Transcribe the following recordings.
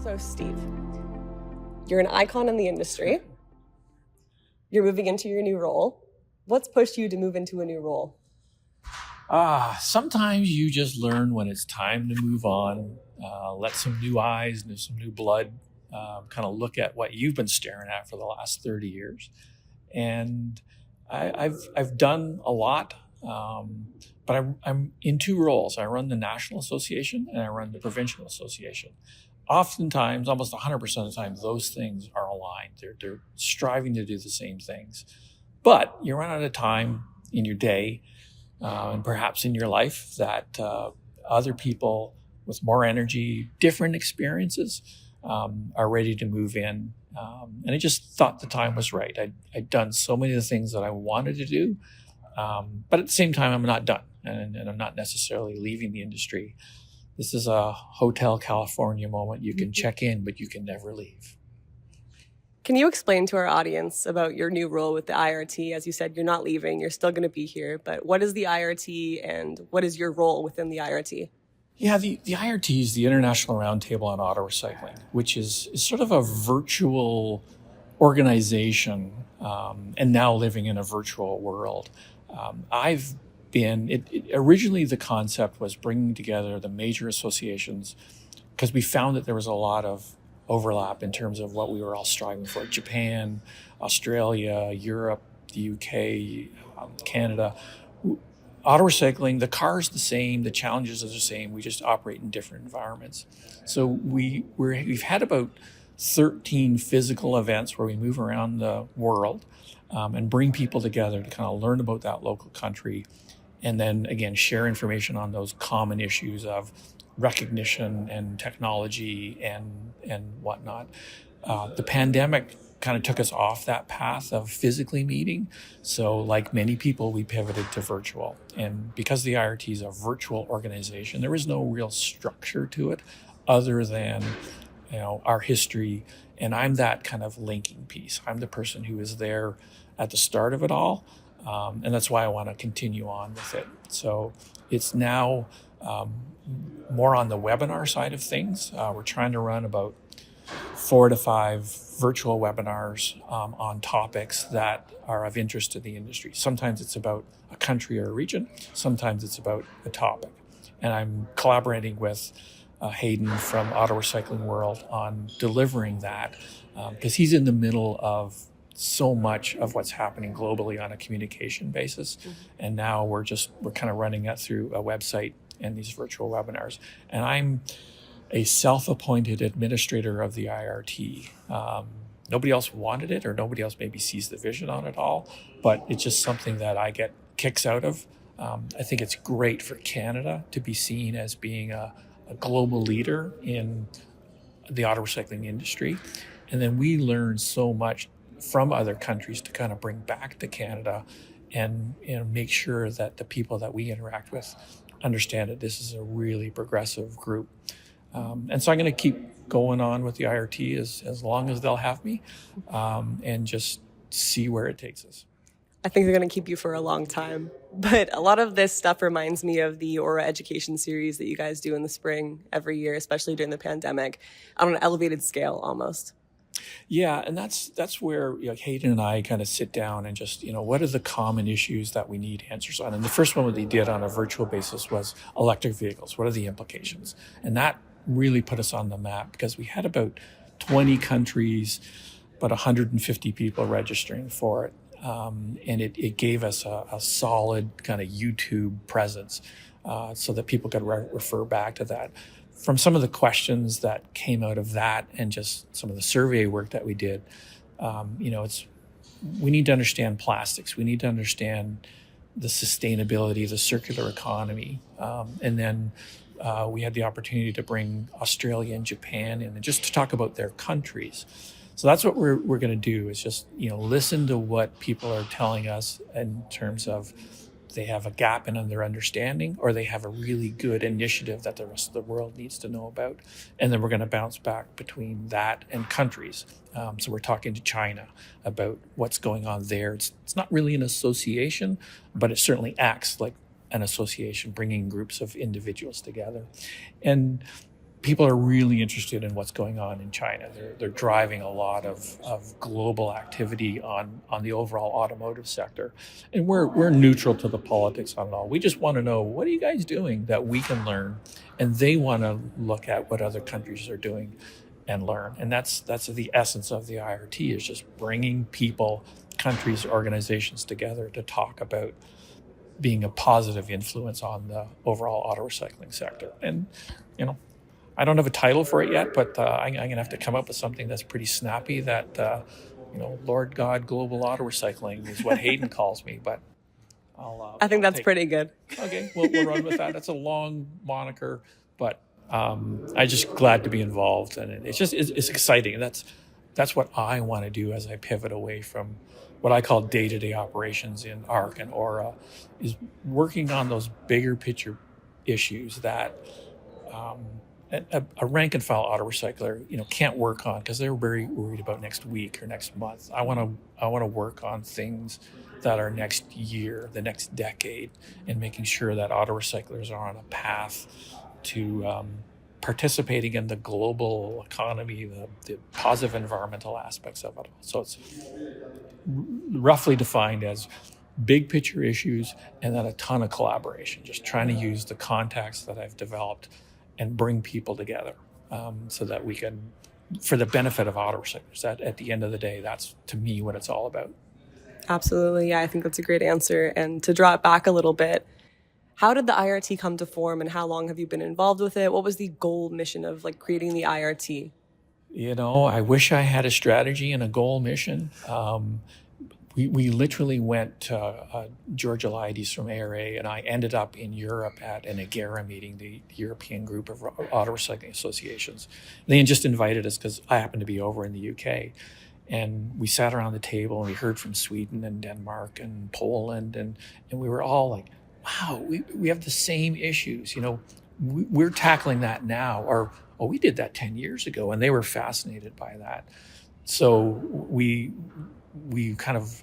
So, Steve, you're an icon in the industry. You're moving into your new role. What's pushed you to move into a new role? Sometimes you just learn when it's time to move on, let some new eyes and some new blood kind of look at what you've been staring at for the last 30 years. And I've done a lot, but I'm in two roles. I run the National Association and I run the Provincial Association. Oftentimes, almost 100% of the time, those things are aligned. They're striving to do the same things. But you run out of time in your day and perhaps in your life that other people with more energy, different experiences are ready to move in. And I just thought the time was right. I'd done so many of the things that I wanted to do, but at the same time, I'm not done, and I'm not necessarily leaving the industry. This is a Hotel California moment. You can check in, but you can never leave. Can you explain to our audience about your new role with the IRT? As you said, you're not leaving, you're still going to be here, but what is the IRT and what is your role within the IRT? Yeah, the IRT is the International Roundtable on Auto Recycling, which is sort of a virtual organization and now living in a virtual world. Originally the concept was bringing together the major associations because we found that there was a lot of overlap in terms of what we were all striving for. Japan, Australia, Europe, the UK, Canada. Auto recycling, the car is the same, the challenges are the same, we just operate in different environments. So we've had about 13 physical events where we move around the world and bring people together to kind of learn about that local country and then again share information on those common issues of recognition and technology and whatnot. The pandemic kind of took us off that path of physically meeting. So like many people, we pivoted to virtual. And because the IRT is a virtual organization, there is no real structure to it other than our history. And I'm that kind of linking piece. I'm the person who is there at the start of it all. And that's why I want to continue on with it. So it's now more on the webinar side of things. We're trying to run about 4 to 5 virtual webinars on topics that are of interest to the industry. Sometimes it's about a country or a region. Sometimes it's about a topic. And I'm collaborating with Hayden from Auto Recycling World on delivering that because he's in the middle of so much of what's happening globally on a communication basis. And now we're kind of running that through a website and these virtual webinars. And I'm a self-appointed administrator of the IRT. Nobody else wanted it or nobody else maybe sees the vision on it all, but it's just something that I get kicks out of. I think it's great for Canada to be seen as being a global leader in the auto recycling industry. And then we learn so much from other countries to kind of bring back to Canada and make sure that the people that we interact with understand that this is a really progressive group. And so I'm going to keep going on with the IRT as long as they'll have me and just see where it takes us. I think they're going to keep you for a long time. But a lot of this stuff reminds me of the OARA education series that you guys do in the spring every year, especially during the pandemic, on an elevated scale almost. Yeah, and that's where Hayden and I kind of sit down and just, what are the common issues that we need answers on? And the first one that they did on a virtual basis was electric vehicles. What are the implications? And that really put us on the map because we had about 20 countries, about 150 people registering for it. And it gave us a solid kind of YouTube presence so that people could refer back to that. From some of the questions that came out of that and just some of the survey work that we did, we need to understand plastics. We need to understand the sustainability, the circular economy. And then we had the opportunity to bring Australia and Japan in and just to talk about their countries. So that's what we're going to do is just, listen to what people are telling us in terms of they have a gap in their understanding or they have a really good initiative that the rest of the world needs to know about. And then we're going to bounce back between that and countries. So we're talking to China about what's going on there. It's not really an association, but it certainly acts like an association, bringing groups of individuals together. And people are really interested in what's going on in China. They're driving a lot of global activity on the overall automotive sector. And we're neutral to the politics on it all. We just want to know, what are you guys doing that we can learn? And they want to look at what other countries are doing and learn. And that's the essence of the IRT, is just bringing people, countries, organizations together to talk about being a positive influence on the overall auto recycling sector. And, I don't have a title for it yet, but I'm going to have to come up with something that's pretty snappy that, Lord God, global auto recycling is what Hayden calls me. But I think that's pretty good. Okay, we'll run with that. That's a long moniker, but I'm just glad to be involved. And it's exciting. And that's what I want to do as I pivot away from what I call day-to-day operations in ARC and OARA, is working on those bigger picture issues that a rank and file auto recycler, can't work on because they're very worried about next week or next month. I want to work on things that are next year, the next decade, and making sure that auto recyclers are on a path to participating in the global economy, the positive environmental aspects of it. So it's roughly defined as big picture issues and then a ton of collaboration, just trying to use the contacts that I've developed and bring people together so that we can, for the benefit of auto recyclers, that at the end of the day, that's to me what it's all about. Absolutely. Yeah, I think that's a great answer. And to draw it back a little bit, how did the IRT come to form and how long have you been involved with it? What was the goal mission of creating the IRT? I wish I had a strategy and a goal mission. We literally went to George Eliades from ARA, and I ended up in Europe at an AGERA meeting, the European Group of Auto Recycling Associations. They just invited us because I happened to be over in the UK. And we sat around the table and we heard from Sweden and Denmark and Poland, and we were all like, wow, we have the same issues. We're tackling that now, or we did that 10 years ago, and they were fascinated by that. So we kind of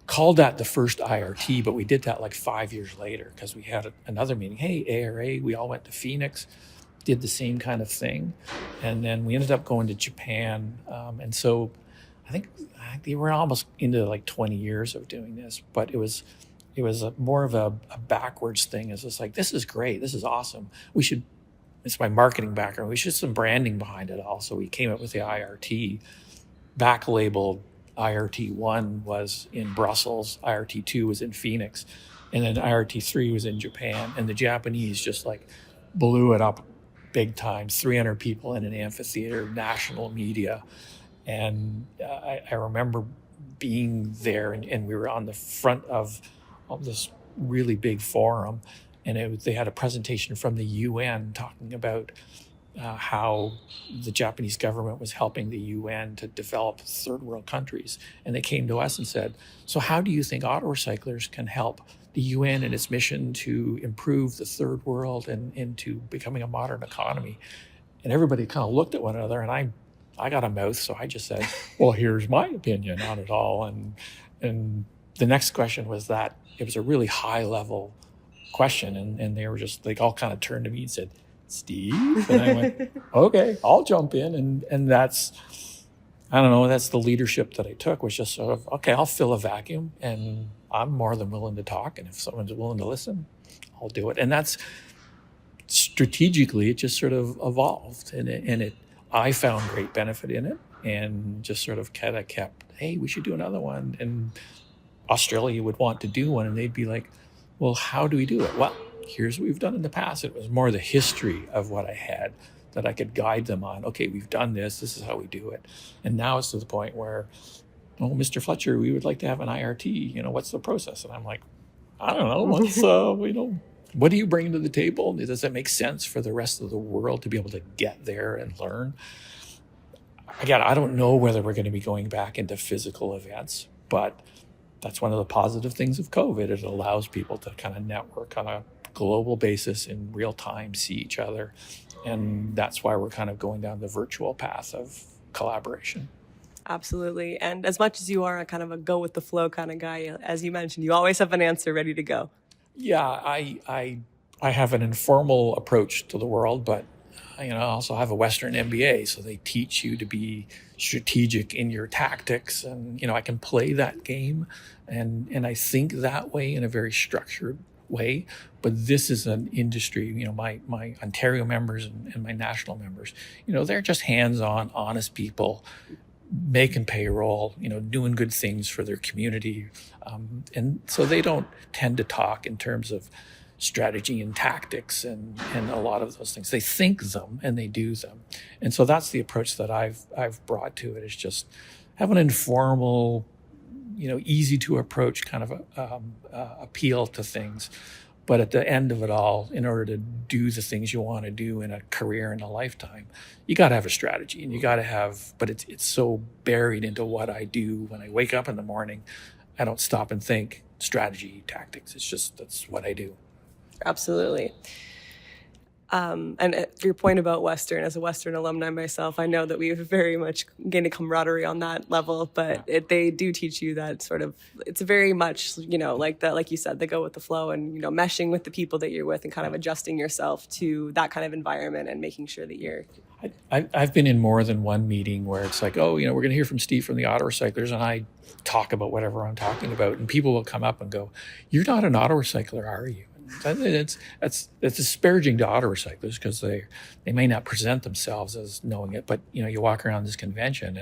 called that the first IRT, but we did that 5 years later because we had another meeting. Hey, ARA, we all went to Phoenix, did the same kind of thing. And then we ended up going to Japan. And so I think they were almost into 20 years of doing this, but it was more of a backwards thing. It's just this is great. This is awesome. It's my marketing background. We should have some branding behind it all. So we came up with the IRT, back labeled IRT1 was in Brussels, IRT2 was in Phoenix, and then IRT3 was in Japan. And the Japanese just blew it up big time, 300 people in an amphitheater, national media. And I remember being there, and we were on the front of this really big forum, and they had a presentation from the UN talking about how the Japanese government was helping the UN to develop third world countries. And they came to us and said, so how do you think auto recyclers can help the UN in its mission to improve the third world and into becoming a modern economy? And everybody kind of looked at one another, and I got a mouth, so I just said, well, here's my opinion on it all. And the next question was that it was a really high level question, and they were just all kind of turned to me and said, Steve? And I went, okay, I'll jump in. And that's, I don't know, that's the leadership that I took, was just sort of, okay, I'll fill a vacuum, and I'm more than willing to talk. And if someone's willing to listen, I'll do it. And that's strategically, it just sort of evolved. And I found great benefit in it, and just sort of kind of kept, hey, we should do another one. And Australia would want to do one, and they'd be like, well, how do we do it? Well, here's what we've done in the past. It was more the history of what I had that I could guide them on. Okay, we've done this. This is how we do it. And now it's to the point where, oh, Mr. Fletcher, we would like to have an IRT. What's the process? And I'm like, I don't know. What's, what do you bring to the table? Does it make sense for the rest of the world to be able to get there and learn? Again, I don't know whether we're going to be going back into physical events, but that's one of the positive things of COVID. It allows people to kind of network on a global basis in real time, see each other. And that's why we're kind of going down the virtual path of collaboration. Absolutely. And as much as you are a kind of a go with the flow kind of guy, as you mentioned, you always have an answer ready to go. Yeah, I have an informal approach to the world, but I also have a Western MBA, so they teach you to be strategic in your tactics, and I can play that game, and I think that way in a very structured way. But this is an industry, my Ontario members and my national members, they're just hands-on, honest people, making payroll, doing good things for their community, and so they don't tend to talk in terms of strategy and tactics and a lot of those things. They think them and they do them. And so that's the approach that I've brought to it, is just have an informal, easy to approach kind of appeal to things. But at the end of it all, in order to do the things you want to do in a career and a lifetime, you got to have a strategy, and you got to have, but it's so buried into what I do. When I wake up in the morning, I don't stop and think strategy, tactics. It's just, that's what I do. Absolutely. And your point about Western, as a Western alumni myself, I know that we've very much gained a camaraderie on that level, but they do teach you that sort of, it's very much, like that, like you said, they go with the flow and, meshing with the people that you're with and kind of adjusting yourself to that kind of environment and making sure that you're... I've been in more than one meeting where it's like, we're going to hear from Steve from the auto recyclers, and I talk about whatever I'm talking about, and people will come up and go, "You're not an auto recycler, are you?" It's disparaging to auto recyclers, because they may not present themselves as knowing it, but you walk around this convention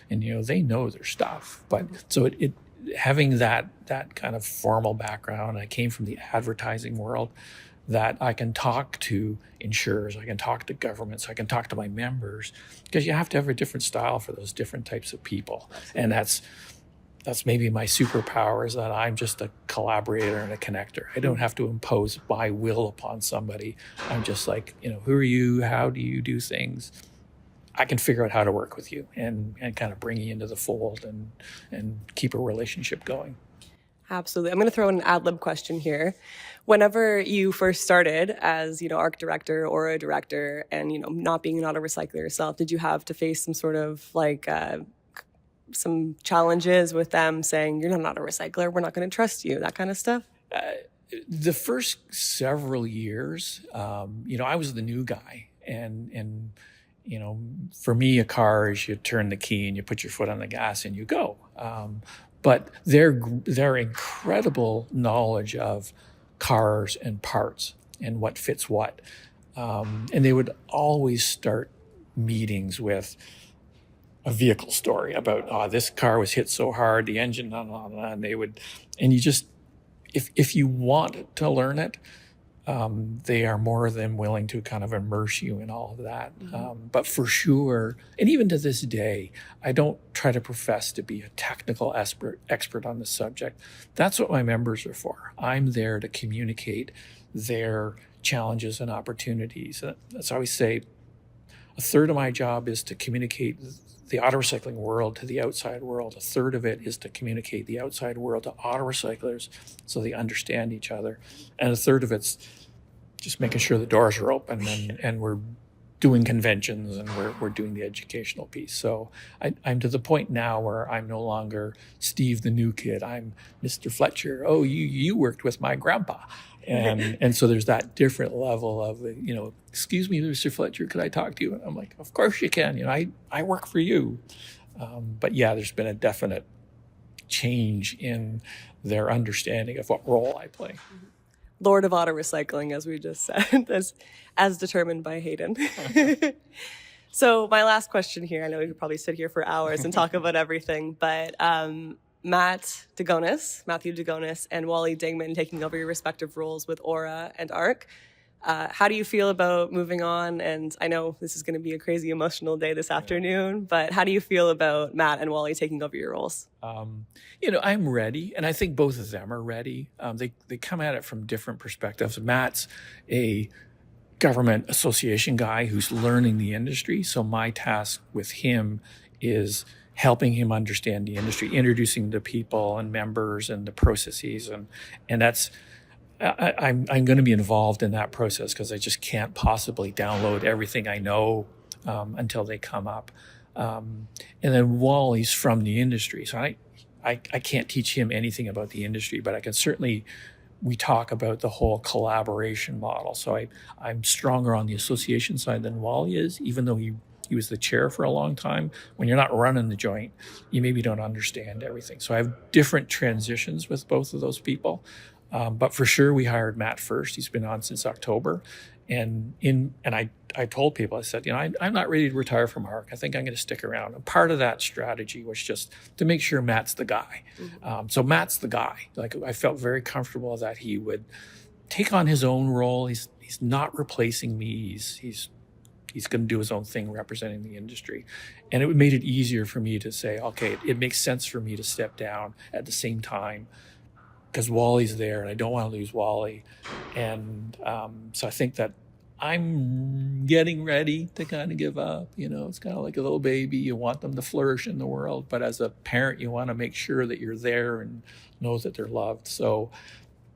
and they know their stuff. But so it having that kind of formal background, I came from the advertising world, that I can talk to insurers, I can talk to governments, I can talk to my members, because you have to have a different style for those different types of people. And that's maybe my superpower, is that I'm just a collaborator and a connector. I don't have to impose my will upon somebody. I'm just like, who are you? How do you do things? I can figure out how to work with you and kind of bring you into the fold and keep a relationship going. Absolutely. I'm going to throw in an ad-lib question here. Whenever you first started as, ARC director or a director and, not being an auto recycler yourself, did you have to face some sort of some challenges with them saying, "You're not an auto recycler, we're not going to trust you," that kind of stuff? The first several years, I was the new guy, and for me, a car is you turn the key and you put your foot on the gas and you go. But their incredible knowledge of cars and parts and what fits what, and they would always start meetings with a vehicle story about, this car was hit so hard, the engine, and they would, and you just, if you want to learn it, they are more than willing to kind of immerse you in all of that. But for sure, and even to this day, I don't try to profess to be a technical expert on the subject. That's what my members are for. I'm there to communicate their challenges and opportunities. That's how I always say, a third of my job is to communicate the auto recycling world to the outside world. A third of it is to communicate the outside world to auto recyclers so they understand each other. And a third of it's just making sure the doors are open and we're doing conventions and we're doing the educational piece. So I'm to the point now where I'm no longer Steve the new kid. I'm Mr. Fletcher. Oh, you worked with my grandpa. And so there's that different level of, excuse me, Mr. Fletcher, could I talk to you? And I'm like, of course you can. I work for you. But yeah, there's been a definite change in their understanding of what role I play. Lord of auto recycling, as we just said, as determined by Hayden. So my last question here, I know we could probably sit here for hours and talk about everything, but Matthew Dugonis, and Wally Dingman taking over your respective roles with OARA and ARC. How do you feel about moving on? And I know this is going to be a crazy emotional day this afternoon, but how do you feel about Matt and Wally taking over your roles? I'm ready, and I think both of them are ready. They come at it from different perspectives. Matt's a government association guy who's learning the industry, so my task with him is helping him understand the industry, introducing the people and members and the processes, and that's. I'm going to be involved in that process because I just can't possibly download everything I know until they come up. And then Wally's from the industry, so I can't teach him anything about the industry, but I can certainly we talk about the whole collaboration model. So I'm stronger on the association side than Wally is, even though he was the chair for a long time. When you're not running the joint, you maybe don't understand everything. So I have different transitions with both of those people. But for sure, we hired Matt first. He's been on since October. And I told people, I said, I'm not ready to retire from ARC. I think I'm going to stick around. And part of that strategy was just to make sure Matt's the guy. So Matt's the guy. Like, I felt very comfortable that he would take on his own role. He's not replacing me. He's going to do his own thing representing the industry. And it made it easier for me to say, okay, it makes sense for me to step down at the same time because Wally's there and I don't want to lose Wally. And so I think that I'm getting ready to kind of give up. It's kind of like a little baby. You want them to flourish in the world, but as a parent, you want to make sure that you're there and know that they're loved. So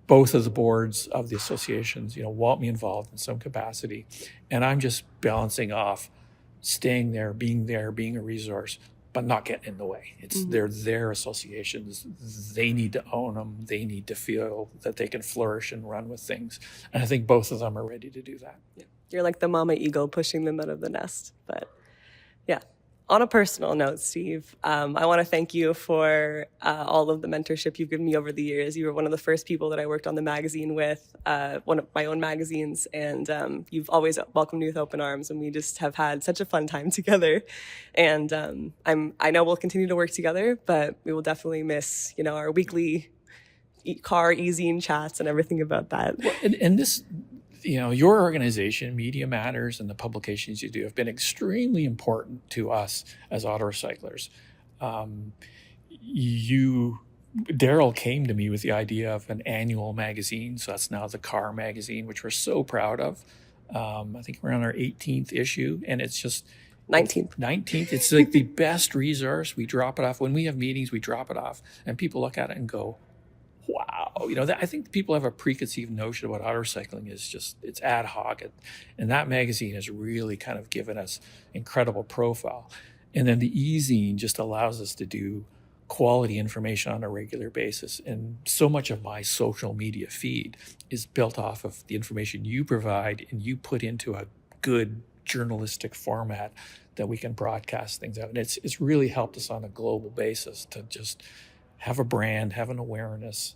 both of the boards of the associations, want me involved in some capacity. And I'm just balancing off staying there, being a resource, but not getting in the way. They're their associations. They need to own them. They need to feel that they can flourish and run with things. And I think both of them are ready to do that. Yeah. You're like the mama eagle pushing them out of the nest. But yeah. On a personal note, Steve, I want to thank you for all of the mentorship you've given me over the years. You were one of the first people that I worked on the magazine with, one of my own magazines, and you've always welcomed me with open arms, and we just have had such a fun time together. And I know we'll continue to work together, but we will definitely miss, our weekly car e-zine chats and everything about that. Well, and this... your organization, Media Matters, and the publications you do have been extremely important to us as auto recyclers. Daryl came to me with the idea of an annual magazine, so that's now the Car magazine, which we're so proud of. I think we're on our 18th issue, and it's just 19th. It's like the best resource. We drop it off when we have meetings. We drop it off, and people look at it and go, wow. I think people have a preconceived notion about auto recycling is just, it's ad hoc. And that magazine has really kind of given us incredible profile. And then the e-zine just allows us to do quality information on a regular basis. And so much of my social media feed is built off of the information you provide and you put into a good journalistic format that we can broadcast things out. And it's really helped us on a global basis to just have a brand, have an awareness.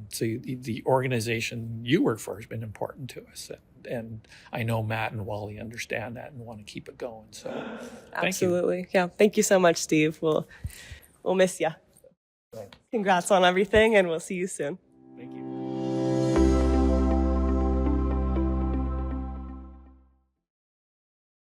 So the organization you work for has been important to us. And I know Matt and Wally understand that and want to keep it going. So absolutely. Thank you. Yeah. Thank you so much, Steve. We'll miss you. Right. Congrats on everything, and we'll see you soon.